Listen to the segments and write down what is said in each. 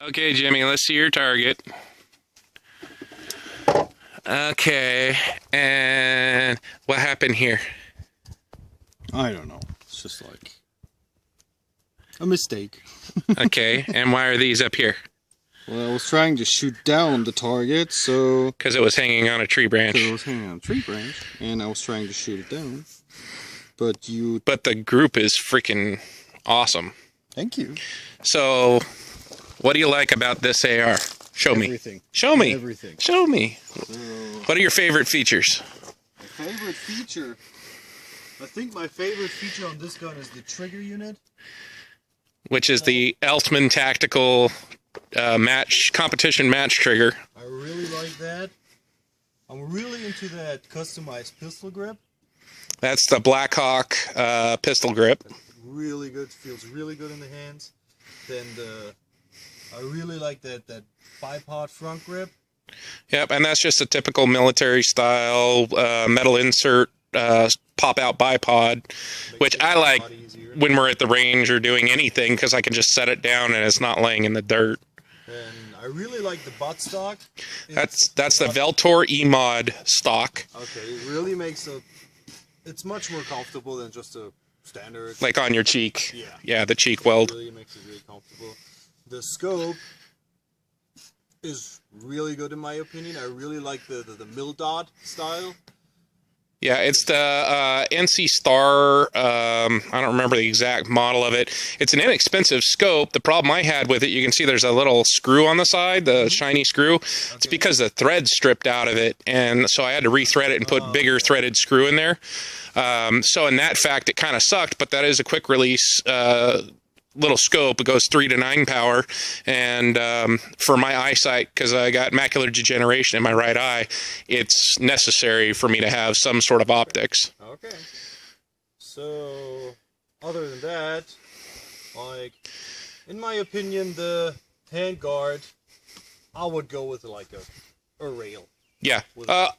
Okay, Jimmy, let's see your target. Okay, and what happened here? I don't know. It's just like a mistake. Okay, and why are these up here? Well, I was trying to shoot down the target, so Because it was hanging on a tree branch. because I was hanging on a tree branch, and I was trying to shoot it down. But you, But the group is freaking awesome. thank you. So, what do you like about this AR? Show me. Everything. Show me. Everything. Show me. So, What are your favorite features? my favorite feature. I think my favorite feature on this gun is the trigger unit. Which is the Eltman Tactical competition match trigger. I really like that. I'm really into that customized pistol grip. That's the Blackhawk pistol grip. Really good. Feels really good in the hands. Then I really like that bipod front grip. Yep, and that's just a typical military style metal insert pop-out bipod, which I like when we're at the range or doing anything because I can just set it down and it's not laying in the dirt. And I really like the buttstock. That's the Veltor E-Mod stock, Okay, it really makes it's much more comfortable than just a standard. like on your cheek. Yeah. Yeah, the cheek weld. It really makes it really comfortable. The scope is really good in my opinion. I really like the mill dot style. Yeah, it's the NC Star. I don't remember the exact model of it. It's an inexpensive scope. The problem I had with it, you can see there's a little screw on the side, the shiny screw. It's because the thread's stripped out of it, and so I had to rethread it and put bigger threaded screw in there. So in that fact, it kind of sucked, but that is a quick release little scope. It goes 3 to 9 power, and for my eyesight, because I got macular degeneration in my right eye, it's necessary for me to have some sort of optics. Okay. So, other than that, like, in my opinion, the handguard, I would go with like a rail. Yeah,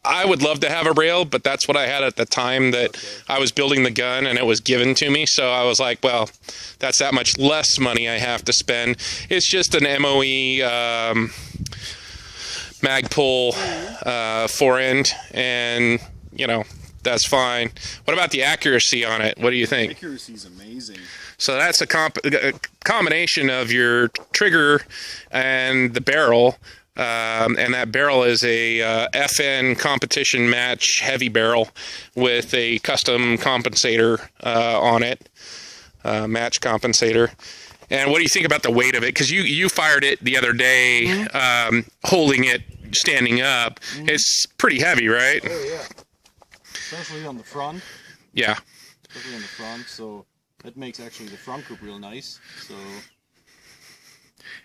I would love to have a rail, but that's what I had at the time that I was building the gun and it was given to me. So I was like, well, that's that much less money I have to spend. It's just an MOE Magpul forend, and you know, that's fine. What about the accuracy on it? What do you think? Accuracy is amazing. So that's a combination of your trigger and the barrel. And that barrel is a FN competition match heavy barrel with a custom compensator on it, match compensator. And what do you think about the weight of it? Because you fired it the other day, holding it standing up. It's pretty heavy, right? Oh yeah. Especially on the front. Yeah. Especially on the front, so that makes actually the front grip real nice. So.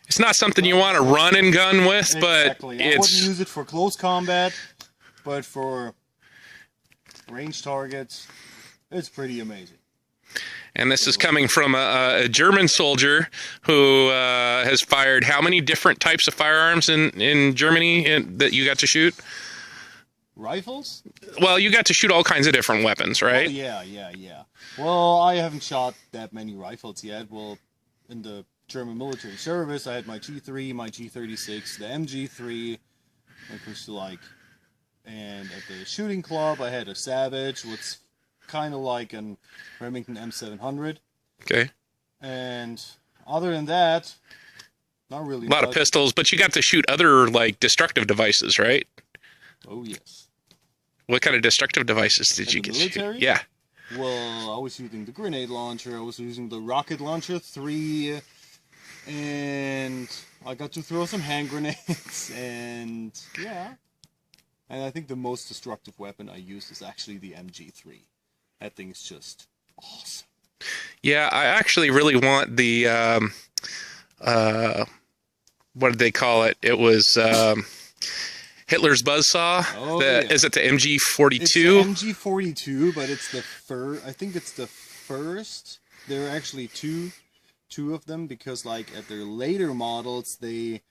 It's not something you want to run and gun with, but exactly. I wouldn't use it for close combat, but for range targets, it's pretty amazing. And this is coming from a German soldier who has fired how many different types of firearms in Germany that you got to shoot? Rifles? Well, you got to shoot all kinds of different weapons, right? Oh, yeah. Well, I haven't shot that many rifles yet. Well, in the German military service, I had my G3, my G36, the MG3, like was like, and at the shooting club, I had a Savage, which kind of like an Remington M700. Okay. And other than that, not really. A lot of pistols, but you got to shoot other like destructive devices, right? Oh yes. What kind of destructive devices did you get to shoot? Yeah. Well, I was using the grenade launcher. I was using the rocket launcher 3. And I got to throw some hand grenades, and yeah. And I think the most destructive weapon I used is actually the MG3. That thing is just awesome. Yeah, I actually really want the, what did they call it? It was Hitler's Buzzsaw. Oh, yeah. Is it the MG42? It's the MG42, but it's the I think it's the first. There are actually two of them, because like at their later models they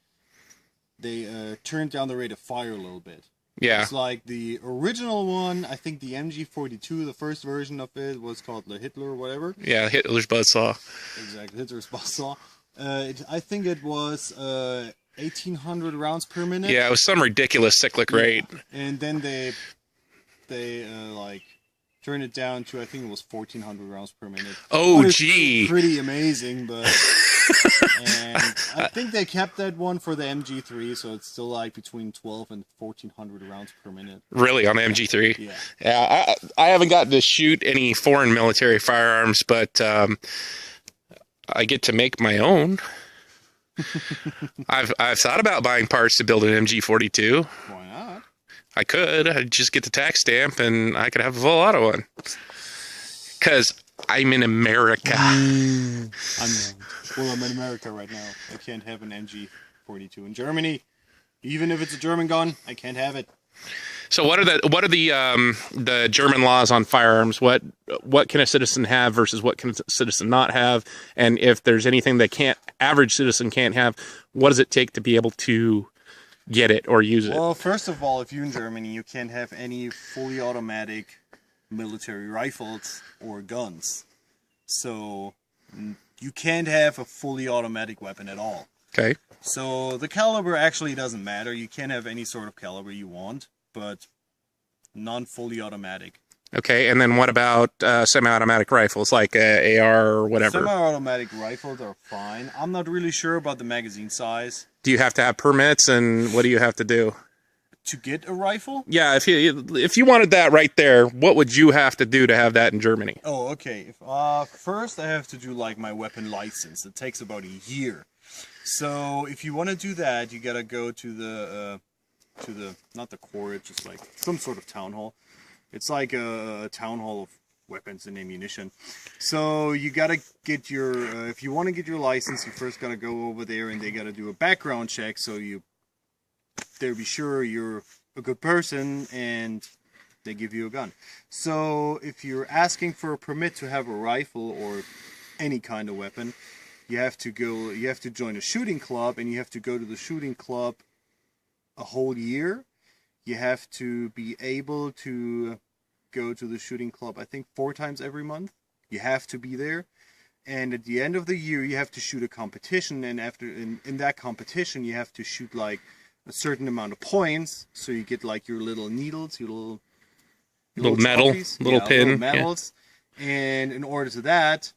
turned down the rate of fire a little bit. Yeah. It's like the original one, I think the MG42, the first version of it was called the Hitler or whatever. Yeah, Hitler's Buzzsaw. Exactly, Hitler's Buzzsaw. I think it was 1,800 rounds per minute. Yeah, it was some ridiculous cyclic rate. And then they like turned it down to, I think it was 1,400 rounds per minute. Oh, Which is gee. pretty amazing, but and I think they kept that one for the MG3, so it's still like between 12 and 1,400 rounds per minute. Really, on the MG3? Yeah. Yeah, I haven't gotten to shoot any foreign military firearms, but I get to make my own. I've thought about buying parts to build an MG42. Why not? I could. I'd just get the tax stamp and I could have a full auto one. Because I'm in America. I'm not. Well, I'm in America right now. I can't have an MG42 in Germany. Even if it's a German gun, I can't have it. So what are the German laws on firearms? What can a citizen have versus what can a citizen not have? And if there's anything that average citizen can't have, what does it take to be able to get it or use it? Well, first of all, if you're in Germany, you can't have any fully automatic military rifles or guns. So you can't have a fully automatic weapon at all. Okay. So the caliber actually doesn't matter. You can have any sort of caliber you want, but non-fully automatic. Okay, and then what about semi-automatic rifles like AR or whatever? Semi-automatic rifles are fine. I'm not really sure about the magazine size. Do you have to have permits, and what do you have to do? To get a rifle? Yeah, if you wanted that right there, what would you have to do to have that in Germany? Oh, okay. First, I have to do like my weapon license. It takes about a year. So if you want to do that, you gotta go to the not the court, it's just like some sort of town hall. It's like a town hall of weapons and ammunition. So you gotta get your if you want to get your license, you first gotta go over there and they gotta do a background check. So they'll be sure you're a good person and they give you a gun. So if you're asking for a permit to have a rifle or any kind of weapon, you have to join a shooting club, and you have to go to the shooting club a whole year. You have to be able to go to the shooting club, I think 4 times every month. You have to be there. And at the end of the year, you have to shoot a competition, and in that competition, you have to shoot like a certain amount of points, so you get like your little needles, your little medal, trophies. little pin, little medals. Yeah. And in order to that,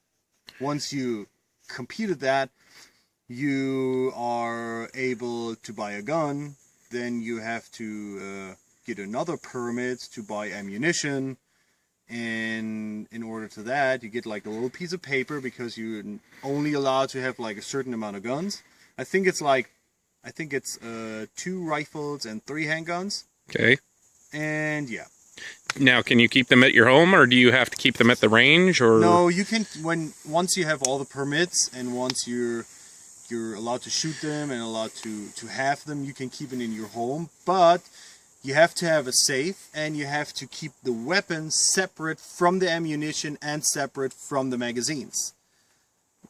once you completed that, you are able to buy a gun. Then you have to get another permit to buy ammunition, and in order to that, you get like a little piece of paper because you're only allowed to have like a certain amount of guns. I think it's 2 rifles and 3 handguns. Okay. And yeah. Now, can you keep them at your home, or do you have to keep them at the range? Or no, you can once you have all the permits and once you're allowed to shoot them and allowed to have them, you can keep it in your home. But you have to have a safe, and you have to keep the weapons separate from the ammunition and separate from the magazines.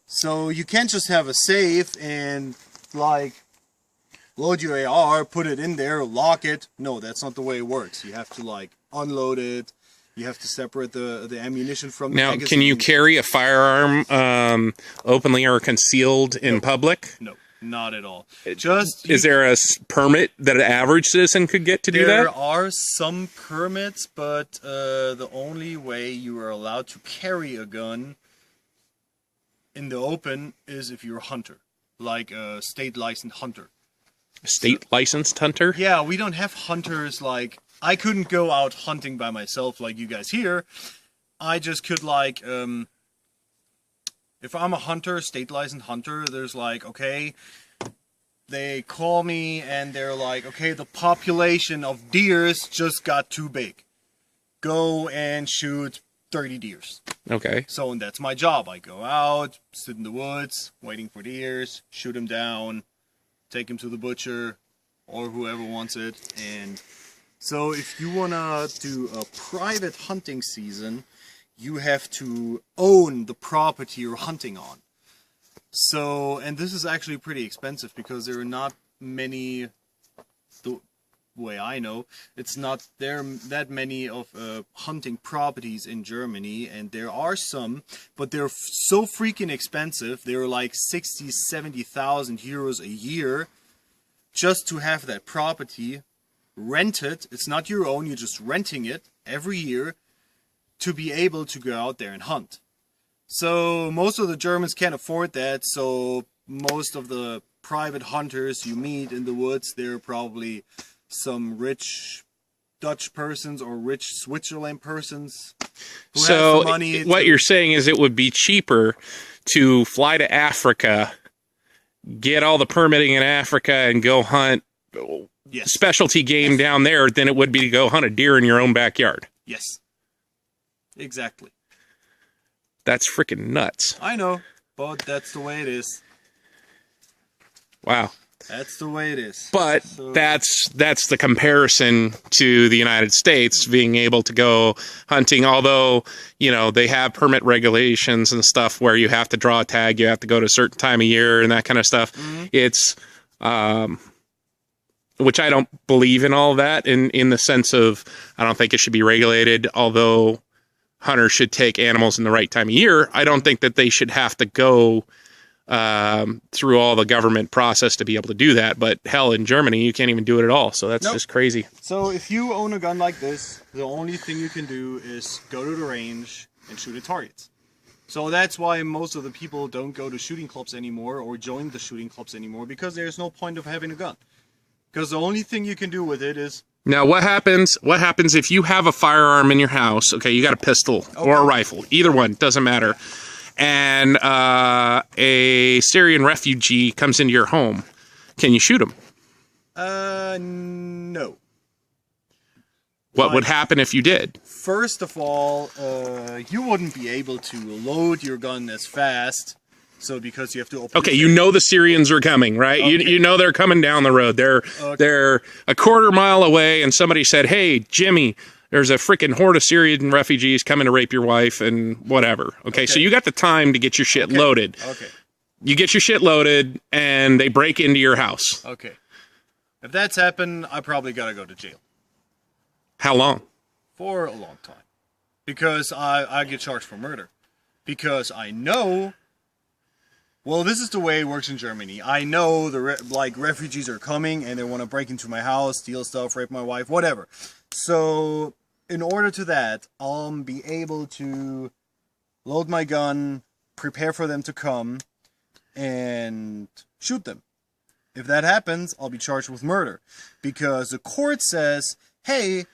So you can't just have a safe and like load your AR, put it in there, lock it. No, that's not the way it works. You have to like unload it. You have to separate the ammunition from the magazine. Now, can you carry a firearm openly or concealed in public? No, not at all. Is there a permit that an average citizen could get to do that? There are some permits, but the only way you are allowed to carry a gun in the open is if you're a hunter, like a state licensed hunter. State licensed hunter? Yeah, we don't have hunters like... I couldn't go out hunting by myself like you guys here. I just could like... if I'm a hunter, state licensed hunter, there's like, okay... They call me and they're like, okay, the population of deers just got too big. Go and shoot 30 deers. Okay. So and that's my job. I go out, sit in the woods, waiting for deers, shoot them down, take them to the butcher or whoever wants it. And so if you want to do a private hunting season, you have to own the property you're hunting on. So, and this is actually pretty expensive because there are not many, way I know, it's not there that many of hunting properties in Germany, and there are some, but they're so freaking expensive. They're like 60, 70,000 euros a year just to have that property rented. It's not your own, you're just renting it every year to be able to go out there and hunt. So most of the Germans can't afford that, so most of the private hunters you meet in the woods, they're probably some rich Dutch persons or rich Switzerland persons who have the money. What you're saying is it would be cheaper to fly to Africa, get all the permitting in Africa, and go hunt Yes. specialty game down there than it would be to go hunt a deer in your own backyard. Yes. Exactly. That's freaking nuts. I know, but that's the way it is. Wow. That's the way it is. But So- that's the comparison to the United States being able to go hunting, although, you know, they have permit regulations and stuff where you have to draw a tag, you have to go to a certain time of year and that kind of stuff. It's which I don't believe in all that in the sense of I don't think it should be regulated, although hunters should take animals in the right time of year. I don't think that they should have to go through all the government process to be able to do that. But hell, in Germany, you can't even do it at all. So that's Nope. just crazy. So if you own a gun like this, the only thing you can do is go to the range and shoot at targets. So that's why most of the people don't go to shooting clubs anymore or join the shooting clubs anymore, because there's no point of having a gun. Because the only thing you can do with it is Now, what happens if you have a firearm in your house? Okay, you got a pistol or a rifle, either one, doesn't matter. And a Syrian refugee comes into your home. Can you shoot him? no. What would happen if you did? First of all, you wouldn't be able to load your gun as fast. So because you have to open. Okay, you know the Syrians are coming, right? Okay. You know they're coming down the road. They're a quarter mile away, and somebody said, "Hey, Jimmy, there's a freaking horde of Syrian refugees coming to rape your wife and whatever." Okay, so you got the time to get your shit loaded. Okay. You get your shit loaded, and they break into your house. Okay. If that's happened, I probably gotta go to jail How long? for a long time, because I get charged for murder, because I know. Well, this is the way it works in Germany. I know the refugees are coming and they want to break into my house, steal stuff, rape my wife, whatever. So, in order to that, I'll be able to load my gun, prepare for them to come, and shoot them. If that happens, I'll be charged with murder, because the court says, "Hey,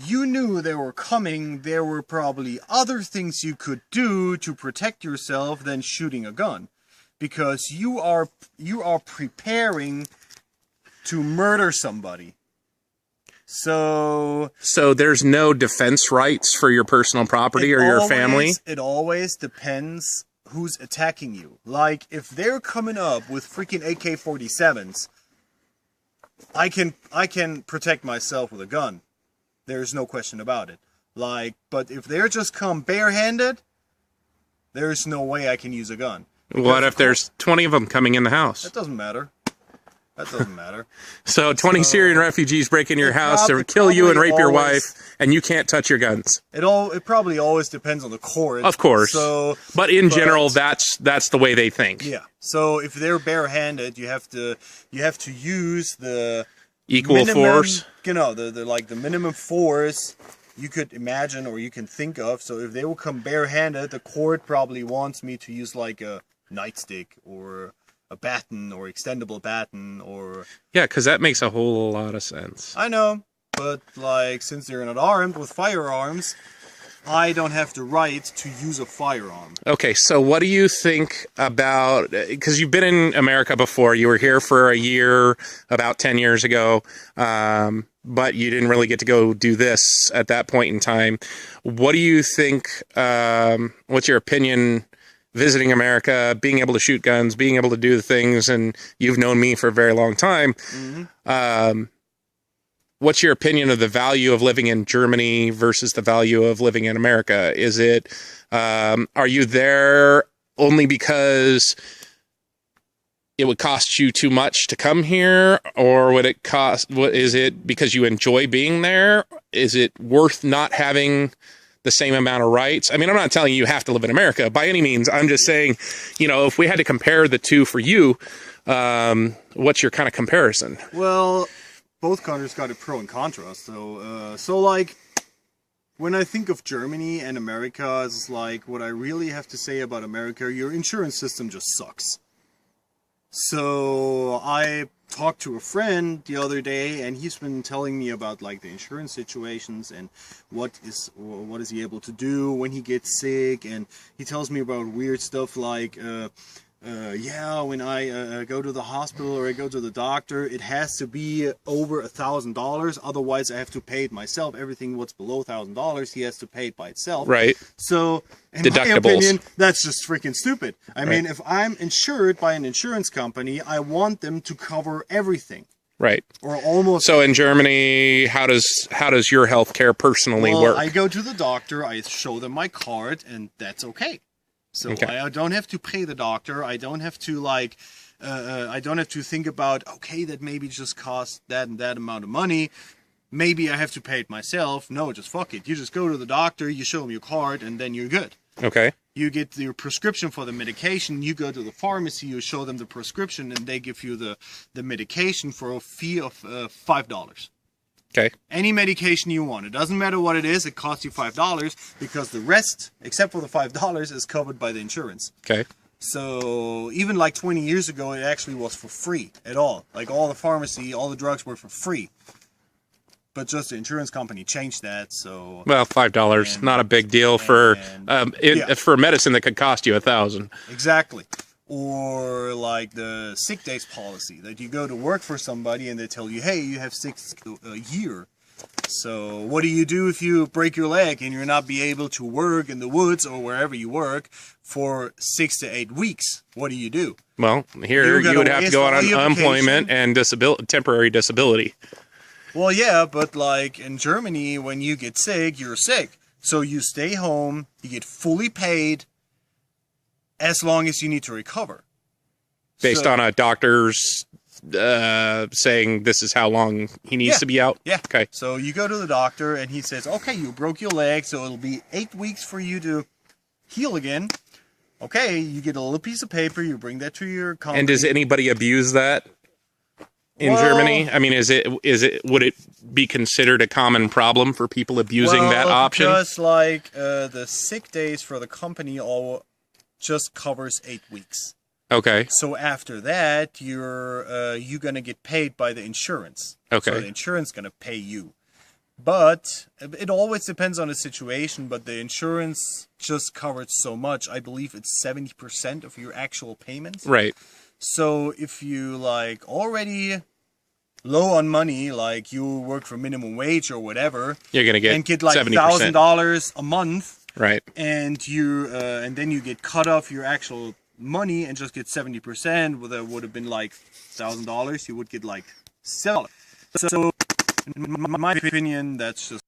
you knew they were coming. There were probably other things you could do to protect yourself than shooting a gun." Because you are preparing to murder somebody. So there's no defense rights for your personal property or your family? It always depends who's attacking you. Like, if they're coming up with freaking AK-47s, I can protect myself with a gun. There's no question about it. Like, but if they're just come barehanded, there's no way I can use a gun. What if there's 20 of them coming in the house? That doesn't matter. That doesn't matter. So 20 Syrian refugees break into your house to kill you and rape your wife, and you can't touch your guns. It probably always depends on the court. Of course. So, but in general, that's the way they think. Yeah. So if they're barehanded, you have to use the Equal minimum, force. You know, the minimum force you could imagine or you can think of. So if they will come barehanded, the court probably wants me to use like a nightstick or a baton or extendable baton or... Yeah, because that makes a whole lot of sense. I know, but like since they're not armed with firearms, I don't have the right to use a firearm. Okay, so what do you think about... Because you've been in America before. You were here for a year about 10 years ago, but you didn't really get to go do this at that point in time. What do you think... what's your opinion... visiting America, being able to shoot guns, being able to do the things, and you've known me for a very long time. Mm-hmm. What's your opinion of the value of living in Germany versus the value of living in America? Is it, are you there only because it would cost you too much to come here, or would it cost? What is it because you enjoy being there? Is it worth not having the same amount of rights? I mean, I'm not telling you have to live in America by any means. I'm just saying, you know, if we had to compare the two for you, what's your kind of comparison? Well, both countries got a pro and contra. So like, when I think of Germany and America, it's like, what I really have to say about America, your insurance system just sucks. So I talked to a friend the other day, and he's been telling me about like the insurance situations and what is he able to do when he gets sick, and he tells me about weird stuff like yeah, when I go to the hospital or I go to the doctor, it has to be over $1,000. Otherwise, I have to pay it myself. Everything what's below $1,000, he has to pay it by itself. Right. So, in my opinion, that's just freaking stupid. I mean, if I'm insured by an insurance company, I want them to cover everything. Right. Or almost. So in Germany, how does your health care personally work? I go to the doctor, I show them my card, and that's okay. So I don't have to pay the doctor. I don't have to like, I don't have to think about, okay, that maybe just cost that and that amount of money. Maybe I have to pay it myself. No, just fuck it. You just go to the doctor, you show them your card, and then you're good. Okay. You get your prescription for the medication. You go to the pharmacy, you show them the prescription, and they give you the medication for a fee of $5. Okay. Any medication you want. It doesn't matter what it is. It costs you $5 because the rest, except for the $5, is covered by the insurance. Okay. So even like 20 years ago, it actually was for free at all. Like all the pharmacy, all the drugs were for free. But just the insurance company changed that. So well, $5, not a big deal for for medicine that could cost you $1,000. Exactly. Or like the sick days policy, that you go to work for somebody and they tell you, hey, you have 6 a year. So what do you do if you break your leg and you're not be able to work in the woods or wherever you work for 6 to 8 weeks? What do you do? Well, here you would have to go on unemployment and temporary disability. Well, yeah, but like in Germany, when you get sick, you're sick. So you stay home, you get fully paid, as long as you need to recover. Based on a doctor's saying this is how long he needs to be out? Yeah. Okay. So you go to the doctor and he says, okay, you broke your leg, so it'll be 8 weeks for you to heal again. Okay, you get a little piece of paper, you bring that to your company. And does anybody abuse that in Germany? I mean, would it be considered a common problem for people abusing that option? Because like the sick days for the company all just covers 8 weeks. Okay. So after that, you're gonna get paid by the insurance. Okay. So the insurance gonna pay you. But it always depends on the situation. But the insurance just covers so much. I believe it's 70% of your actual payments. Right. So if you like already low on money, like you work for minimum wage or whatever, you're gonna get and get like 70%. $1,000 a month. Right. And you and then you get cut off your actual money and just get 70%. Well, that would have been like $1,000. You would get like $7. So in my opinion, that's just